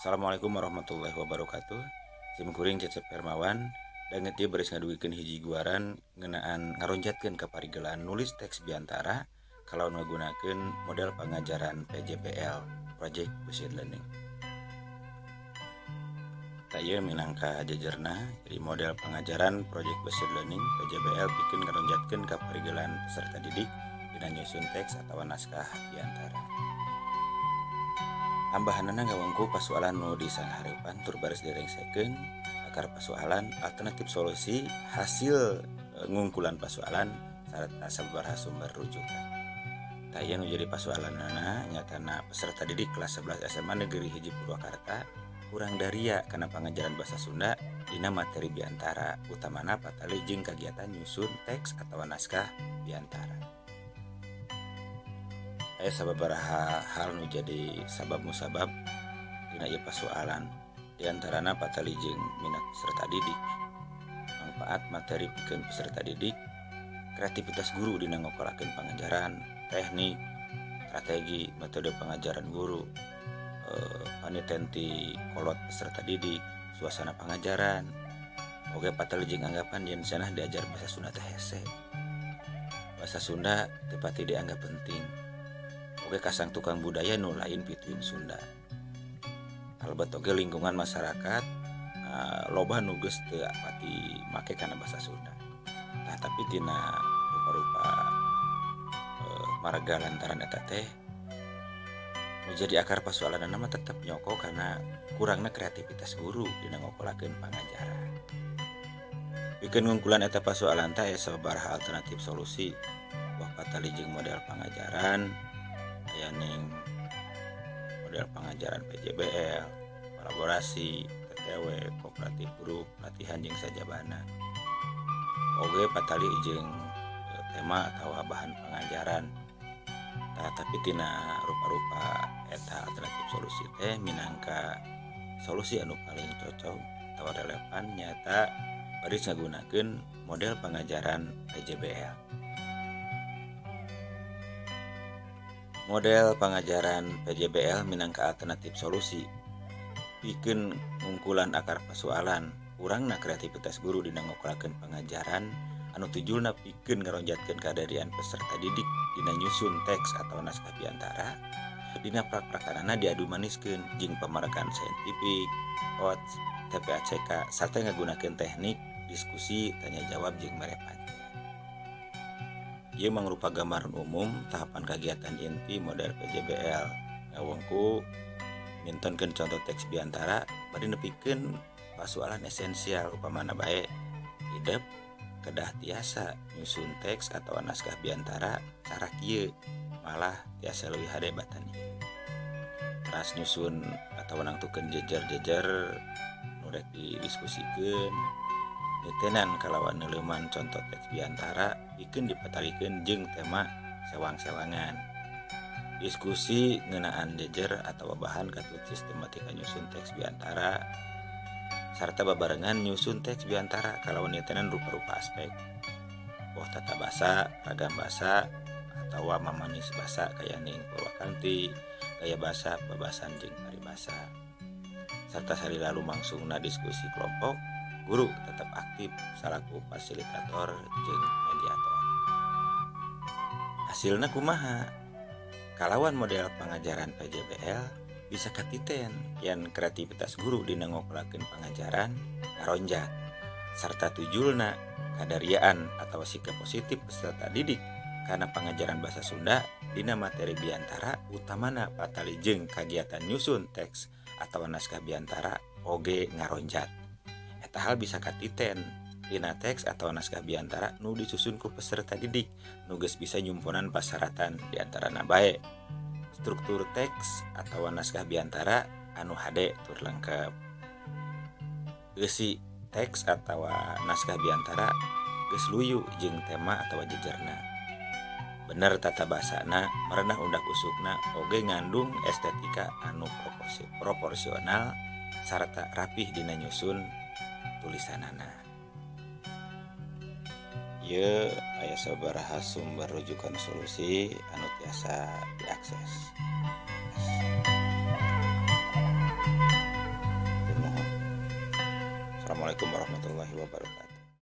Assalamualaikum warahmatullahi wabarakatuh. Simkuring Cecep Hermawan danget ieu beres ngadugikeun hiji guaran ngeunaan ngaronjatkeun kaparigelan nulis teks biantara kalau ngagunakeun model pangajaran PJBL Project Based Learning. Taya minangka jajarna jadi model pangajaran Project Based Learning PJBL pikeun ngaronjatkeun kaparigelan peserta didik dina nyusun teks atawa naskah biantara. Tambahanana ngawengku pasoalan nu disanghareupan tur baris direngsekeun akar pasoalan alternatif solusi hasil ngungkulan pasoalan sarta sababaraha sumber rujukan. Taya nu jadi pasoalanana nyatana peserta didik kelas 11 SMA Negeri Hiji Purwakarta kurang daria kana pangajaran basa Sunda dina materi biantara utamana patali jeung kagiatan nyusun teks atawa naskah biantara. Sababaraha hal nu jadi sabab musabab dina ieu pasoalan diantarana patali jeung minat peserta didik, manfaat materi pikeun peserta didik, kreativitas guru dina ngokolakeun pangajaran, teknik, strategi, metode pengajaran guru, paniten ti kolot peserta didik, suasana pengajaran, oge patali jeung anggapan yen cenah diajar basa Sunda teh hese. Basa Sunda teu pati dianggap penting. Oge kasang tukang budaya nu lain pituin Sunda. Kalebet oge lingkungan masyarakat loba nu geus teu pati make kana basa Sunda. Tah tapi tina rupa-rupa marga lantaran eta teh nu jadi akar pasoalanana mah tetep nyoko kana kurangna kreativitas guru dina ngokolakeun pangajaran. Pikeun ngungkulan eta pasoalan teh sababaraha alternatif solusi wah patali jeung model pangajaran aya ning model pangajaran PJBL, kolaborasi, TTW, kooperatif grup, latihan jeung sajabana. Oge patali jeung tema atawa bahan pengajaran. Tapi tina rupa-rupa eta alternatif solusi teh minangka solusi anu paling cocok atawa relevan nyata baris ngagunakeun model pengajaran PJBL. Model pangajaran PJBL minangka alternatif solusi pikeun ngungkulan akar pasoalan kurangna kreativitas guru dina ngokolakeun pangajaran anu tujulna pikeun ngaronjatkeun kadarian peserta didik dina nyusun teks atau naskah biantara dina prak-prakanana diadu maniskeun jeung pamaragan saintifik, quotes, TPACK sarta ngagunakeun teknik diskusi, tanya jawab jeung merepance. Ieu mangrupa gambaran umum tahapan kegiatan inti model PJBL. Ngawengku mintonkeun contoh teks biantara bari nepikeun pasoalan esensial upamana bae hidup kedah tiasa nyusun teks atau naskah biantara cara kieu malah tiasa leuwih hadebatan ieu. Teras nyusun atau nangtukeun jejer-jejer nu rek didiskusikeun nitenan kalawan neuleuman contoh teks biantara pikeun dipatalikeun jeung tema sewang-sewangan. Diskusi ngeunaan jejer atau bahan katut sistematika nyusun teks biantara sarta babarengan nyusun teks biantara kalawan nitenan rupa-rupa aspek woh tata basa, ragam basa atawa mamanis basa kaya ning purwakanti, gaya basa, babasan jeung paribasa. Sarta salila lumangsungna diskusi kelompok guru tetap aktif salaku fasilitator jeung mediator. Hasilna kumaha? Kalawan model pangajaran PJBL bisa katiten yen kreativitas guru dina ngokolakeun pangajaran ngaronjat sarta tujulna kadariaan atawa sikap positif peserta didik kana pangajaran basa Sunda dina materi biantara utamana patali jeung kagiatan nyusun teks atawa naskah biantara oge ngaronjat. Hal bisa katiten dina teks atau naskah biantara nu disusun ku peserta didik nu geus bisa nyumpunan pasyaratan diantarana bae struktur teks atau naskah biantara anu hade tur lengkep, eusi teks atau naskah biantara geus luyu jeung tema atau jejerna, bener tata basana merenah undak usukna oge ngandung estetika anu proporsional sarta rapih dina nyusun tulisanana. Ieu aya sabaraha sumber rujukan solusi anu tiasa diakses. Assalamualaikum warahmatullahi wabarakatuh.